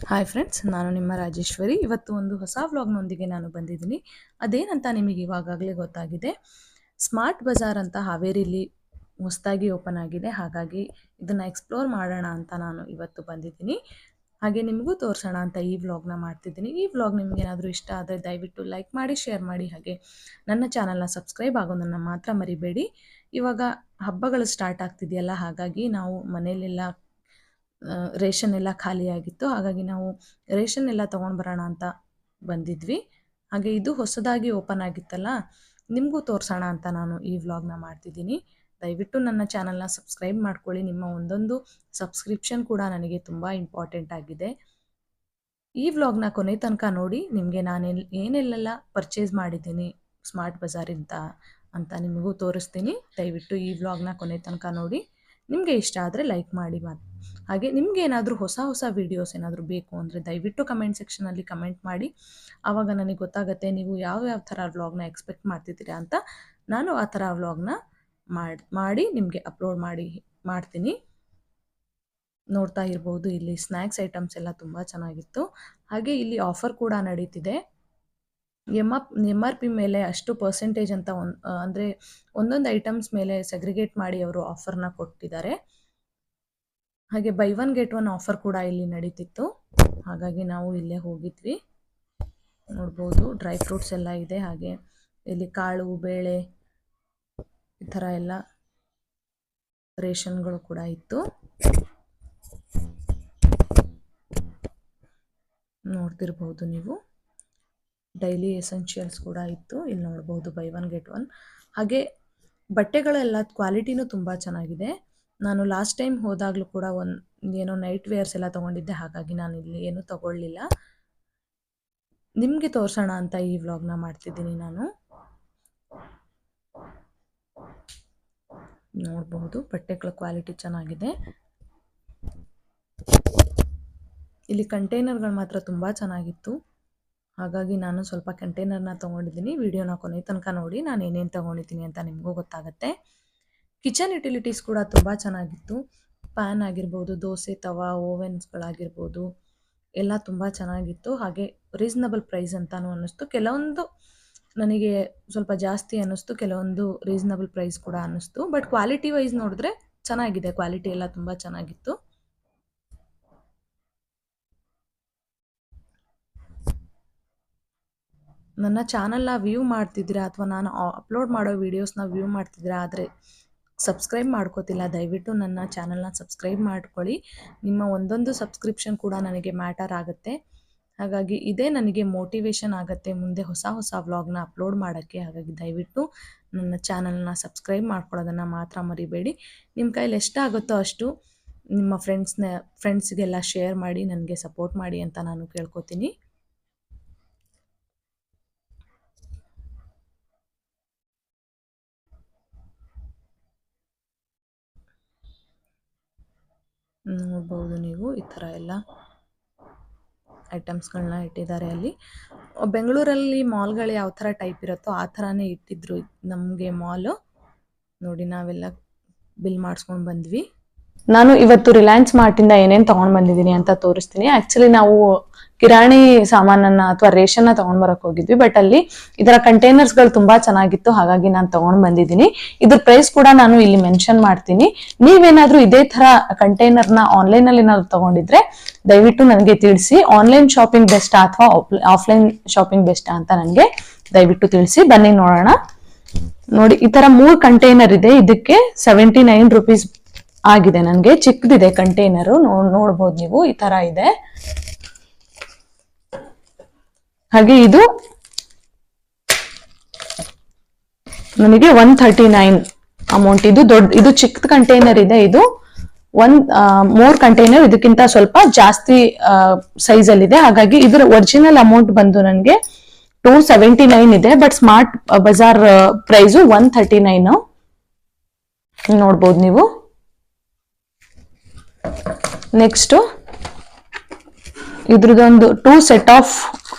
Hi friends, ನಾನು ನಿಮ್ಮ ರಾಜೇಶ್ವರಿ. ಇವತ್ತು ಒಂದು ಹೊಸ ವ್ಲಾಗ್ನೊಂದಿಗೆ ನಾನು ಬಂದಿದ್ದೀನಿ. ಅದೇನಂತ ನಿಮಗೆ ಇವಾಗಲೇ ಗೊತ್ತಾಗಿದೆ. ಸ್ಮಾರ್ಟ್ ಬಜಾರ್ ಅಂತ ಹಾವೇರಿಲಿ ಹೊಸದಾಗಿ ಓಪನ್ ಆಗಿದೆ. ಹಾಗಾಗಿ ಇದನ್ನು ಎಕ್ಸ್ಪ್ಲೋರ್ ಮಾಡೋಣ ಅಂತ ನಾನು ಇವತ್ತು ಬಂದಿದ್ದೀನಿ. ಹಾಗೆ ನಿಮಗೂ ತೋರಿಸೋಣ ಅಂತ ಈ ವ್ಲಾಗ್ನ ಮಾಡ್ತಿದ್ದೀನಿ. ಈ ವ್ಲಾಗ್ ನಿಮ್ಗೆ ಏನಾದರೂ ಇಷ್ಟ ಆದರೆ ದಯವಿಟ್ಟು ಲೈಕ್ ಮಾಡಿ, ಶೇರ್ ಮಾಡಿ. ಹಾಗೆ ನನ್ನ ಚಾನಲ್ನ ಸಬ್ಸ್ಕ್ರೈಬ್ ಆಗೋದನ್ನು ಮಾತ್ರ ಮರಿಬೇಡಿ. ಇವಾಗ ಹಬ್ಬಗಳು ಸ್ಟಾರ್ಟ್ ಆಗ್ತಿದೆಯಲ್ಲ, ಹಾಗಾಗಿ ನಾವು ಮನೆಯಲ್ಲೆಲ್ಲ ರೇಷನ್ ಎಲ್ಲ ಖಾಲಿಯಾಗಿತ್ತು. ಹಾಗಾಗಿ ನಾವು ರೇಷನ್ ಎಲ್ಲ ತೊಗೊಂಡು ಬರೋಣ ಅಂತ ಬಂದಿದ್ವಿ. ಹಾಗೆ ಇದು ಹೊಸದಾಗಿ ಓಪನ್ ಆಗಿತ್ತಲ್ಲ, ನಿಮಗೂ ತೋರಿಸೋಣ ಅಂತ ನಾನು ಈ ವ್ಲಾಗ್ನ ಮಾಡ್ತಿದ್ದೀನಿ. ದಯವಿಟ್ಟು ನನ್ನ ಚಾನಲ್ನ ಸಬ್ಸ್ಕ್ರೈಬ್ ಮಾಡ್ಕೊಳ್ಳಿ. ನಿಮ್ಮ ಒಂದೊಂದು ಸಬ್ಸ್ಕ್ರಿಪ್ಷನ್ ಕೂಡ ನನಗೆ ತುಂಬ ಇಂಪಾರ್ಟೆಂಟ್ ಆಗಿದೆ. ಈ ವ್ಲಾಗ್ನ ಕೊನೆ ತನಕ ನೋಡಿ. ನಿಮಗೆ ನಾನು ಏನೆಲ್ಲ ಪರ್ಚೇಸ್ ಮಾಡಿದ್ದೀನಿ ಸ್ಮಾರ್ಟ್ ಬಜಾರಿಂದ ಅಂತ ನಿಮಗೂ ತೋರಿಸ್ತೀನಿ. ದಯವಿಟ್ಟು ಈ ವ್ಲಾಗ್ನ ಕೊನೆ ತನಕ ನೋಡಿ. ನಿಮಗೆ ಇಷ್ಟ ಆದರೆ ಲೈಕ್ ಮಾಡಿ. ಹಾಗೆ ನಿಮಗೆ ಏನಾದರೂ ಹೊಸ ವೀಡಿಯೋಸ್ ಏನಾದರೂ ಬೇಕು ಅಂದರೆ ದಯವಿಟ್ಟು ಕಮೆಂಟ್ ಸೆಕ್ಷನಲ್ಲಿ ಕಮೆಂಟ್ ಮಾಡಿ. ಆವಾಗ ನನಗೆ ಗೊತ್ತಾಗುತ್ತೆ ನೀವು ಯಾವ ಥರ ವ್ಲಾಗ್ನ ಎಕ್ಸ್ಪೆಕ್ಟ್ ಮಾಡ್ತಿದ್ದೀರಾ ಅಂತ. ನಾನು ಆ ಥರ ವ್ಲಾಗ್ನ ಮಾಡಿ ನಿಮಗೆ ಅಪ್ಲೋಡ್ ಮಾಡ್ತೀನಿ. ನೋಡ್ತಾ ಇರ್ಬೋದು, ಇಲ್ಲಿ ಸ್ನ್ಯಾಕ್ಸ್ ಐಟಮ್ಸ್ ಎಲ್ಲ ತುಂಬ ಚೆನ್ನಾಗಿತ್ತು. ಹಾಗೆ ಇಲ್ಲಿ ಆಫರ್ ಕೂಡ ನಡೀತಿದೆ. MRP ಮೇಲೆ ಅಷ್ಟು ಪರ್ಸೆಂಟೇಜ್ ಅಂತ ಅಂದರೆ ಒಂದೊಂದು ಐಟಮ್ಸ್ ಮೇಲೆ ಸೆಗ್ರಿಗೇಟ್ ಮಾಡಿ ಅವರು ಆಫರ್ನ ಕೊಟ್ಟಿದ್ದಾರೆ. ಹಾಗೆ by one get one offer ಕೂಡ ಇಲ್ಲಿ ನಡೀತಿತ್ತು. ಹಾಗಾಗಿ ನಾವು ಇಲ್ಲೇ ಹೋಗಿದ್ವಿ. ನೋಡ್ಬೋದು, ಡ್ರೈ ಫ್ರೂಟ್ಸ್ ಎಲ್ಲ ಇದೆ. ಹಾಗೆ ಇಲ್ಲಿ ಕಾಳು, ಬೇಳೆ, ಈ ಥರ ಎಲ್ಲ ರೇಷನ್ಗಳು ಕೂಡ ಇತ್ತು. ನೋಡ್ತಿರ್ಬೋದು ನೀವು, ಡೈಲಿ ಎಸೆನ್ಷಿಯಲ್ಸ್ ಕೂಡ ಇತ್ತು. ಇಲ್ಲಿ ನೋಡ್ಬೋದು ಬೈ ಒನ್ ಗೆಟ್ ಒನ್. ಹಾಗೆ ಬಟ್ಟೆಗಳೆಲ್ಲ ಕ್ವಾಲಿಟಿನೂ ತುಂಬ ಚೆನ್ನಾಗಿದೆ. ನಾನು ಲಾಸ್ಟ್ ಟೈಮ್ ಹೋದಾಗಲೂ ಕೂಡ ಏನೋ ನೈಟ್ ವೇರ್ಸ್ ಎಲ್ಲ ತೊಗೊಂಡಿದ್ದೆ. ಹಾಗಾಗಿ ನಾನು ಇಲ್ಲಿ ಏನೂ ತಗೊಳ್ಳಿಲ್ಲ. ನಿಮಗೆ ತೋರಿಸೋಣ ಅಂತ ಈ ವ್ಲಾಗ್ನ ಮಾಡ್ತಿದ್ದೀನಿ ನಾನು. ನೋಡಬಹುದು, ಬಟ್ಟೆಗಳ ಕ್ವಾಲಿಟಿ ಚೆನ್ನಾಗಿದೆ. ಇಲ್ಲಿ ಕಂಟೈನರ್ಗಳು ಮಾತ್ರ ತುಂಬ ಚೆನ್ನಾಗಿತ್ತು. ಹಾಗಾಗಿ ನಾನು ಸ್ವಲ್ಪ ಕಂಟೈನರ್ನ ತೊಗೊಂಡಿದ್ದೀನಿ. ವಿಡಿಯೋನ ಕೊನೆ ತನಕ ನೋಡಿ, ನಾನು ಏನೇನು ತೊಗೊಂಡಿದ್ದೀನಿ ಅಂತ ನಿಮಗೂ ಗೊತ್ತಾಗುತ್ತೆ. ಕಿಚನ್ ಯುಟಿಲಿಟೀಸ್ ಕೂಡ ತುಂಬ ಚೆನ್ನಾಗಿತ್ತು. ಪ್ಯಾನ್ ಆಗಿರ್ಬೋದು, ದೋಸೆ ತವಾ, ಓವೆನ್ಸ್ಗಳಾಗಿರ್ಬೋದು, ಎಲ್ಲ ತುಂಬ ಚೆನ್ನಾಗಿತ್ತು. ಹಾಗೆ ರೀಸನಬಲ್ ಪ್ರೈಸ್ ಅಂತಲೂ ಅನ್ನಿಸ್ತು. ಕೆಲವೊಂದು ನನಗೆ ಸ್ವಲ್ಪ ಜಾಸ್ತಿ ಅನ್ನಿಸ್ತು, ಕೆಲವೊಂದು ರೀಸನಬಲ್ ಪ್ರೈಸ್ ಕೂಡ ಅನ್ನಿಸ್ತು. ಬಟ್ ಕ್ವಾಲಿಟಿ ವೈಸ್ ನೋಡಿದ್ರೆ ಚೆನ್ನಾಗಿದೆ. ಕ್ವಾಲಿಟಿ ಎಲ್ಲ ತುಂಬ ಚೆನ್ನಾಗಿತ್ತು. ನನ್ನ ಚಾನಲ್ನ ವ್ಯೂ ಮಾಡ್ತಿದ್ದೀರಾ ಅಥವಾ ನಾನು ಅಪ್ಲೋಡ್ ಮಾಡೋ ವೀಡಿಯೋಸ್ನ ವ್ಯೂ ಮಾಡ್ತಿದ್ದೀರಾ ಆದರೆ ಸಬ್ಸ್ಕ್ರೈಬ್ ಮಾಡ್ಕೋತಿಲ್ಲ, ದಯವಿಟ್ಟು ನನ್ನ ಚಾನಲ್ನ ಸಬ್ಸ್ಕ್ರೈಬ್ ಮಾಡ್ಕೊಳ್ಳಿ. ನಿಮ್ಮ ಒಂದೊಂದು ಸಬ್ಸ್ಕ್ರಿಪ್ಷನ್ ಕೂಡ ನನಗೆ ಮ್ಯಾಟರ್ ಆಗುತ್ತೆ. ಹಾಗಾಗಿ ಇದೇ ನನಗೆ ಮೋಟಿವೇಶನ್ ಆಗುತ್ತೆ ಮುಂದೆ ಹೊಸ ವ್ಲಾಗ್ನ ಅಪ್ಲೋಡ್ ಮಾಡೋಕ್ಕೆ. ಹಾಗಾಗಿ ದಯವಿಟ್ಟು ನನ್ನ ಚಾನಲ್ನ ಸಬ್ಸ್ಕ್ರೈಬ್ ಮಾಡ್ಕೊಳ್ಳೋದನ್ನು ಮಾತ್ರ ಮರಿಬೇಡಿ. ನಿಮ್ಮ ಕೈಲಿ ಎಷ್ಟಾಗುತ್ತೋ ಅಷ್ಟು ನಿಮ್ಮ ಫ್ರೆಂಡ್ಸ್ಗೆಲ್ಲ ಶೇರ್ ಮಾಡಿ, ನನಗೆ ಸಪೋರ್ಟ್ ಮಾಡಿ ಅಂತ ನಾನು ಕೇಳ್ಕೊತೀನಿ. ನೋಡ್ಬೋದು ನೀವು, ಈ ಥರ ಎಲ್ಲ ಐಟಮ್ಸ್ಗಳನ್ನ ಇಟ್ಟಿದ್ದಾರೆ. ಅಲ್ಲಿ ಬೆಂಗಳೂರಲ್ಲಿ ಮಾಲ್ಗಳು ಯಾವ ಥರ ಟೈಪ್ ಇರುತ್ತೋ ಆ ಥರನೇ ಇಟ್ಟಿದ್ರು ನಮಗೆ ಮಾಲು. ನೋಡಿ, ನಾವೆಲ್ಲ ಬಿಲ್ ಮಾಡಿಸ್ಕೊಂಡು ಬಂದ್ವಿ. ನಾನು ಇವತ್ತು ರಿಲಯನ್ಸ್ ಮಾರ್ಟಿಂದ ಏನೇನು ತೊಗೊಂಡು ಬಂದಿದ್ದೀನಿ ಅಂತ ತೋರಿಸ್ತೀನಿ. ಆ್ಯಕ್ಚುಲಿ ನಾವು ಕಿರಾಣಿ ಸಾಮಾನನ್ನ ಅಥವಾ ರೇಷನ್ನ ತೊಗೊಂಡು ಬರಕ್ಕೆ ಹೋಗಿದ್ವಿ. ಬಟ್ ಅಲ್ಲಿ ಇದರ ಕಂಟೈನರ್ಸ್ಗಳು ತುಂಬಾ ಚೆನ್ನಾಗಿತ್ತು. ಹಾಗಾಗಿ ನಾನು ತೊಗೊಂಡು ಬಂದಿದ್ದೀನಿ. ಇದ್ರ ಪ್ರೈಸ್ ಕೂಡ ನಾನು ಇಲ್ಲಿ ಮೆನ್ಷನ್ ಮಾಡ್ತೀನಿ. ನೀವೇನಾದ್ರೂ ಇದೇ ತರ ಕಂಟೈನರ್ನ ಆನ್ಲೈನಲ್ಲಿ ಏನಾದ್ರು ತಗೊಂಡಿದ್ರೆ ದಯವಿಟ್ಟು ನನಗೆ ತಿಳಿಸಿ. ಆನ್ಲೈನ್ ಶಾಪಿಂಗ್ ಬೆಸ್ಟಾ ಅಥವಾ ಆಫ್ಲೈನ್ ಶಾಪಿಂಗ್ ಬೆಸ್ಟಾ ಅಂತ ನನಗೆ ದಯವಿಟ್ಟು ತಿಳಿಸಿ. ಬನ್ನಿ ನೋಡೋಣ. ನೋಡಿ, ಈ ತರ 3 ಕಂಟೈನರ್ ಇದೆ. ಇದಕ್ಕೆ 79 ರೂಪೀಸ್ ಆಗಿದೆ. ನನಗೆ ಚಿಕ್ಕದಿದೆ ಕಂಟೈನರು, ನೋಡ್ಬೋದು ನೀವು, ಈ ತರ ಇದೆ. ಹಾಗೆ ಇದು ನನಗೆ 139 ಅಮೌಂಟ್. ಇದು ಚಿಕ್ಕ ಕಂಟೈನರ್ ಇದೆ. ಇದು 3 ಕಂಟೈನರ್ ಇದಕ್ಕಿಂತ ಸ್ವಲ್ಪ ಜಾಸ್ತಿ ಸೈಜ್ ಅಲ್ಲಿ ಇದೆ. ಹಾಗಾಗಿ ಇದರ ಒರಿಜಿನಲ್ ಅಮೌಂಟ್ ಬಂದು ನನಗೆ 279 ಇದೆ. ಬಟ್ ಸ್ಮಾರ್ಟ್ ಬಜಾರ್ ಪ್ರೈಸು 139 ನೋಡ್ಬೋದು ನೀವು. ನೆಕ್ಸ್ಟ್ ಇದ್ರದೊಂದು 2 ಸೆಟ್ ಆಫ್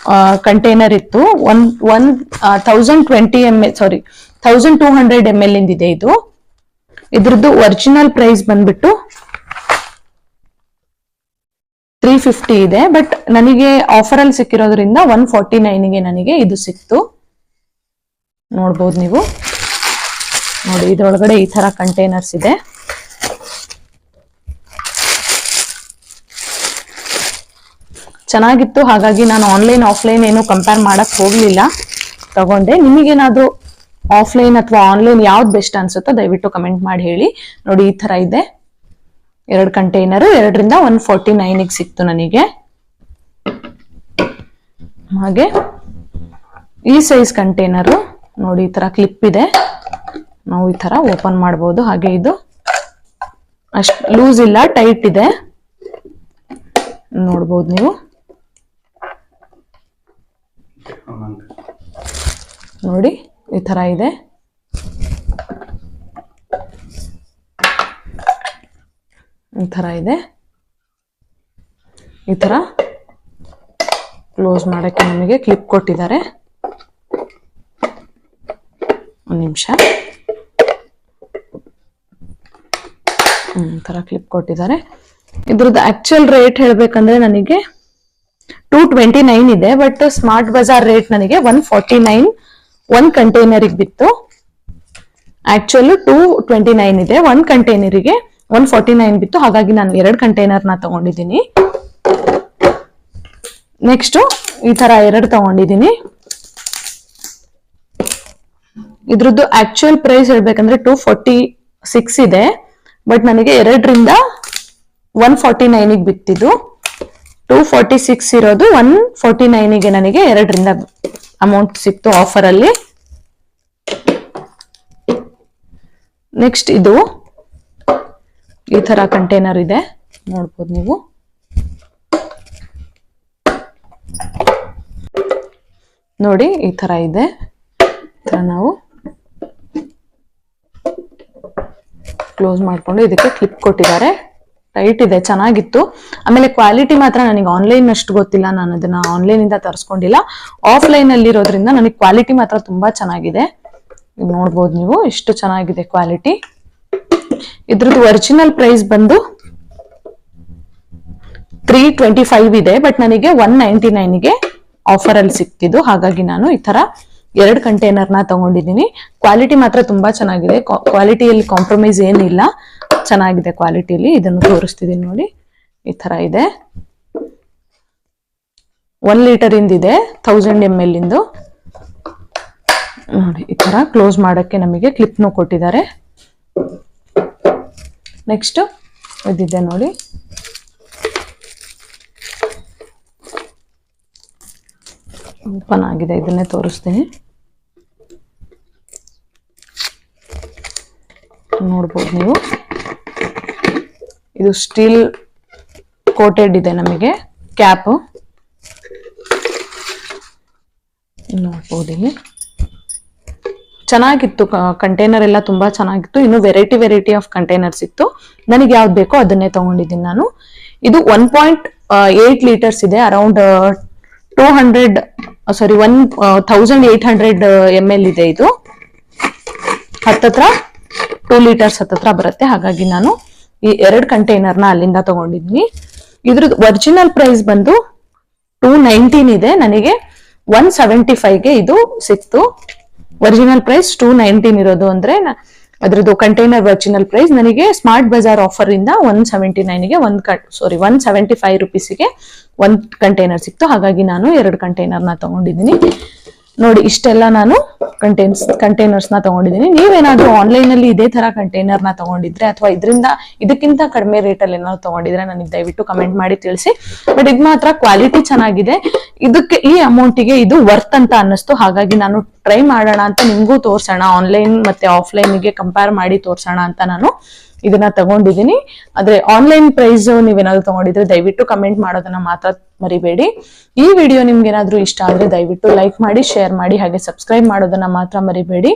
ಕಂಟೈನರ್ ಇತ್ತು. 1200 ml ಇಂದಿದೆ ಇದು. ಇದ್ರದ್ದು ಒರಿಜಿನಲ್ ಪ್ರೈಸ್ ಬಂದ್ಬಿಟ್ಟು 350 ಇದೆ. ಬಟ್ ನನಗೆ ಆಫರ್ ಅಲ್ಲಿ ಸಿಕ್ಕಿರೋದ್ರಿಂದ 149ಗೆ ನನಗೆ ಇದು ಸಿಕ್ತು. ನೋಡ್ಬೋದು ನೀವು. ನೋಡಿ, ಇದ್ರೊಳಗಡೆ ಈ ತರ ಕಂಟೈನರ್ಸ್ ಇದೆ. ಚೆನ್ನಾಗಿತ್ತು. ಹಾಗಾಗಿ ನಾನು ಆನ್ಲೈನ್ ಆಫ್ಲೈನ್ ಏನು ಕಂಪೇರ್ ಮಾಡಕ್ ಹೋಗ್ಲಿಲ್ಲ, ತಗೊಂಡೆ. ನಿಮಗೇನಾದ್ರೂ ಆಫ್ಲೈನ್ ಅಥವಾ ಆನ್ಲೈನ್ ಯಾವ್ದು ಬೆಸ್ಟ್ ಅನ್ಸುತ್ತೋ ದಯವಿಟ್ಟು ಕಮೆಂಟ್ ಮಾಡಿ ಹೇಳಿ. ನೋಡಿ, ಈ ತರ ಇದೆ 2 ಕಂಟೈನರ್. 2ರಿಂದ 149ಗೆ ಸಿಕ್ತು ನನಗೆ. ಹಾಗೆ ಈ ಸೈಜ್ ಕಂಟೈನರು ನೋಡಿ, ಈ ತರ ಕ್ಲಿಪ್ ಇದೆ, ನಾವು ಈ ತರ ಓಪನ್ ಮಾಡಬಹುದು. ಹಾಗೆ ಇದು ಅಷ್ಟು ಲೂಸ್ ಇಲ್ಲ, ಟೈಟ್ ಇದೆ, ನೋಡ್ಬೋದು ನೀವು. ನೋಡಿ, ಈ ತರ ಇದೆ. ಈ ತರ ಇದೆ. ಈ ತರ ಕ್ಲೋಸ್ ಮಾಡಕ್ಕೆ ನಮಗೆ ಕ್ಲಿಪ್ ಕೊಟ್ಟಿದ್ದಾರೆ. ಒಂದು ನಿಮಿಷ. ಈ ತರ ಕ್ಲಿಪ್ ಕೊಟ್ಟಿದ್ದಾರೆ. ಇದ್ರದ್ದು ಆಕ್ಚುಯಲ್ ರೇಟ್ ಹೇಳ್ಬೇಕಂದ್ರೆ ನನಗೆ 229 ಇದೆ. ಬಟ್ ಸ್ಮಾರ್ಟ್ ಬಜಾರ್ ರೇಟ್ ನನಗೆ 149 1 ಕಂಟೈನರಿಗೆ ಬಿತ್ತು. ಆಕ್ಚುಯಲ್ 229 ಇದೆ, 1 ಕಂಟೈನರಿಗೆ 149 ಬಿತ್ತು. ಹಾಗಾಗಿ ನಾನು 2 ಕಂಟೈನರ್ನ ತಗೊಂಡಿದ್ದೀನಿ. ನೆಕ್ಸ್ಟ್ ಈ ತರ 2 ತಗೊಂಡಿದ್ದೀನಿ. ಇದ್ರದ್ದು ಆಕ್ಚುಯಲ್ ಪ್ರೈಸ್ ಹೇಳ್ಬೇಕಂದ್ರೆ 246 ಇದೆ. ಬಟ್ ನನಗೆ 2ರಿಂದ 149ಗೆ ಬಿತ್ತಿದ್ದು. 246 ಇರೋದು 149ಗೆ ನನಗೆ 2ರಿಂದ ಅಮೌಂಟ್ ಸಿಕ್ತು ಆಫರ್ ಅಲ್ಲಿ. ನೆಕ್ಸ್ಟ್ ಇದು ಈ ತರ ಕಂಟೈನರ್ ಇದೆ, ನೋಡ್ಬೋದು ನೀವು. ನೋಡಿ, ಈ ತರ ಇದೆ. ನಾವು ಕ್ಲೋಸ್ ಮಾಡ್ಕೊಂಡು ಇದಕ್ಕೆ ಕ್ಲಿಪ್ ಕೊಟ್ಟಿದ್ದಾರೆ. ಟೈಟ್ ಇದೆ, ಚೆನ್ನಾಗಿತ್ತು. ಆಮೇಲೆ ಕ್ವಾಲಿಟಿ ಮಾತ್ರ ನನಗೆ ಆನ್ಲೈನ್ ಅಷ್ಟು ಗೊತ್ತಿಲ್ಲ, ನಾನು ಅದನ್ನ ಆನ್ಲೈನ್ ಇಂದ ತರಿಸ್ಕೊಂಡಿಲ್ಲ. ಆಫ್ಲೈನ್ ಅಲ್ಲಿ ಇರೋದ್ರಿಂದ ನನಗೆ ಕ್ವಾಲಿಟಿ ಮಾತ್ರ ತುಂಬಾ ಚೆನ್ನಾಗಿದೆ. ನೋಡ್ಬೋದು ನೀವು, ಎಷ್ಟು ಚೆನ್ನಾಗಿದೆ ಕ್ವಾಲಿಟಿ. ಇದ್ರದ್ದು ಒರಿಜಿನಲ್ ಪ್ರೈಸ್ ಬಂದು 325 ಇದೆ. ಬಟ್ ನನಗೆ 199ಗೆ ಆಫರ್ ಅಲ್ಲಿ ಸಿಕ್ತಿದ್ದು. ಹಾಗಾಗಿ ನಾನು ಈ ತರ 2 ಕಂಟೈನರ್ನ ತಗೊಂಡಿದ್ದೀನಿ. ಕ್ವಾಲಿಟಿ ಮಾತ್ರ ತುಂಬಾ ಚೆನ್ನಾಗಿದೆ. ಕ್ವಾಲಿಟಿಯಲ್ಲಿ ಕಾಂಪ್ರಮೈಸ್ ಏನಿಲ್ಲ, ಚೆನ್ನಾಗಿದೆ ಕ್ವಾಲಿಟಿಯಲ್ಲಿ. ಇದನ್ನು ತೋರಿಸ್ತಿದ್ದೀನಿ ನೋಡಿ, ಈ ತರ ಇದೆ. 1 ಲೀಟರ್ ಇಂದಿದೆ, 1000 ml ಇಂದು. ನೋಡಿ, ಈ ತರ ಕ್ಲೋಸ್ ಮಾಡಕ್ಕೆ ನಮಗೆ ಕ್ಲಿಪ್ನು ಕೊಟ್ಟಿದ್ದಾರೆ. ನೆಕ್ಸ್ಟ್ ಇದಿದೆ ನೋಡಿ, ಓಪನ್ ಆಗಿದೆ. ಇದನ್ನೇ ತೋರಿಸ್ತೀನಿ, ನೋಡ್ಬೋದು ನೀವು. ಇದು ಸ್ಟೀಲ್ ಕೋಟೆಡ್ ಇದೆ ನಮಗೆ ಕ್ಯಾಪ್, ನೋಡ್ಬೋದು ಇಲ್ಲಿ. ಚೆನ್ನಾಗಿತ್ತು, ಕಂಟೈನರ್ ಎಲ್ಲ ತುಂಬಾ ಚೆನ್ನಾಗಿತ್ತು. ಇನ್ನು ವೆರೈಟಿ ಆಫ್ ಕಂಟೈನರ್ಸ್ ಇತ್ತು. ನನಗೆ ಯಾವ್ದು ಬೇಕೋ ಅದನ್ನೇ ತಗೊಂಡಿದ್ದೀನಿ ನಾನು. ಇದು 1.8 ಲೀಟರ್ಸ್ ಇದೆ, ಅರೌಂಡ್ 1800 ml ಇದೆ. ಇದು ಹತ್ತತ್ರ 2 ಲೀಟರ್ಸ್ ಹತ್ತತ್ರ ಬರುತ್ತೆ. ಹಾಗಾಗಿ ನಾನು ಈ 2 ಕಂಟೈನರ್ನ ಅಲ್ಲಿಂದ ತಗೊಂಡಿದ್ದೀನಿ. ಇದ್ರದ್ದು ಒರಿಜಿನಲ್ ಪ್ರೈಸ್ ಬಂದು 219 ಇದೆ. ನನಗೆ 175ಗೆ ಇದು ಸಿಕ್ತು. ಒರಿಜಿನಲ್ ಪ್ರೈಸ್ 219 ಇರೋದು ಅಂದ್ರೆ ಅದ್ರದ್ದು ಕಂಟೈನರ್ ಒರಿಜಿನಲ್ ಪ್ರೈಸ್ ನನಗೆ ಸ್ಮಾರ್ಟ್ ಬಜಾರ್ ಆಫರ್ ಇಂದ 179ಗೆ 175 ರುಪೀಸ್ಗೆ 1 ಕಂಟೈನರ್ ಸಿಕ್ತು. ಹಾಗಾಗಿ ನಾನು 2 ಕಂಟೈನರ್ನ ತಗೊಂಡಿದ್ದೀನಿ. ನೋಡಿ, ಇಷ್ಟೆಲ್ಲ ನಾನು ಕಂಟೈನರ್ಸ್ ನ ತಗೊಂಡಿದ್ದೀನಿ. ನೀವೇನಾದ್ರೂ ಆನ್ಲೈನ್ ಅಲ್ಲಿ ಇದೇ ತರ ಕಂಟೈನರ್ ನ ತಗೊಂಡಿದ್ರೆ ಅಥವಾ ಇದಕ್ಕಿಂತ ಕಡಿಮೆ ರೇಟ್ ಅಲ್ಲಿ ಏನಾದ್ರು ತಗೊಂಡಿದ್ರೆ ನನಗೆ ದಯವಿಟ್ಟು ಕಮೆಂಟ್ ಮಾಡಿ ತಿಳಿಸಿ. ಬಟ್ ಇದು ಮಾತ್ರ ಕ್ವಾಲಿಟಿ ಚೆನ್ನಾಗಿದೆ. ಇದಕ್ಕೆ ಈ ಅಮೌಂಟಿಗೆ ಇದು ವರ್ತ್ ಅಂತ ಅನ್ನಿಸ್ತು. ಹಾಗಾಗಿ ನಾನು ಟ್ರೈ ಮಾಡೋಣ ಅಂತ ನಿಮ್ಗೂ ತೋರ್ಸೋಣ, ಆನ್ಲೈನ್ ಮತ್ತೆ ಆಫ್ಲೈನ್ ಗೆ ಕಂಪೇರ್ ಮಾಡಿ ತೋರ್ಸೋಣ ಅಂತ ನಾನು ಇದನ್ನ ತಗೊಂಡಿದ್ದೀನಿ. ಆದ್ರೆ ಆನ್ಲೈನ್ ಪ್ರೈಸ್ ನೀವೇನಾದ್ರು ತಗೊಂಡಿದ್ರೆ ದಯವಿಟ್ಟು ಕಮೆಂಟ್ ಮಾಡೋದನ್ನ ಮಾತ್ರ ಮರಿಬೇಡಿ. ಈ ವಿಡಿಯೋ ನಿಮ್ಗೆ ಏನಾದ್ರೂ ಇಷ್ಟ ಆದ್ರೆ ದಯವಿಟ್ಟು ಲೈಕ್ ಮಾಡಿ, ಶೇರ್ ಮಾಡಿ, ಹಾಗೆ ಸಬ್ಸ್ಕ್ರೈಬ್ ಮಾಡೋದನ್ನ ಮಾತ್ರ ಮರಿಬೇಡಿ.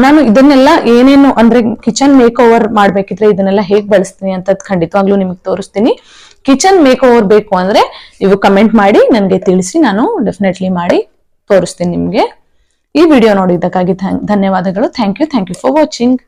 ನಾನು ಇದನ್ನೆಲ್ಲ ಏನೇನು ಅಂದ್ರೆ ಕಿಚನ್ ಮೇಕ್ ಓವರ್ ಮಾಡ್ಬೇಕಿದ್ರೆ ಇದನ್ನೆಲ್ಲ ಹೇಗ್ ಬಳಸ್ತೀನಿ ಅಂತ ಖಂಡಿತವಾಗ್ಲೂ ನಿಮ್ಗೆ ತೋರಿಸ್ತೀನಿ. ಕಿಚನ್ ಮೇಕ್ ಓವರ್ ಬೇಕು ಅಂದ್ರೆ ನೀವು ಕಮೆಂಟ್ ಮಾಡಿ ನನಗೆ ತಿಳಿಸಿ, ನಾನು ಡೆಫಿನೆಟ್ಲಿ ಮಾಡಿ ತೋರಿಸ್ತೀನಿ ನಿಮ್ಗೆ. ಈ ವಿಡಿಯೋ ನೋಡಿದ್ದಕ್ಕಾಗಿ ಧನ್ಯವಾದಗಳು. Thank you for watching.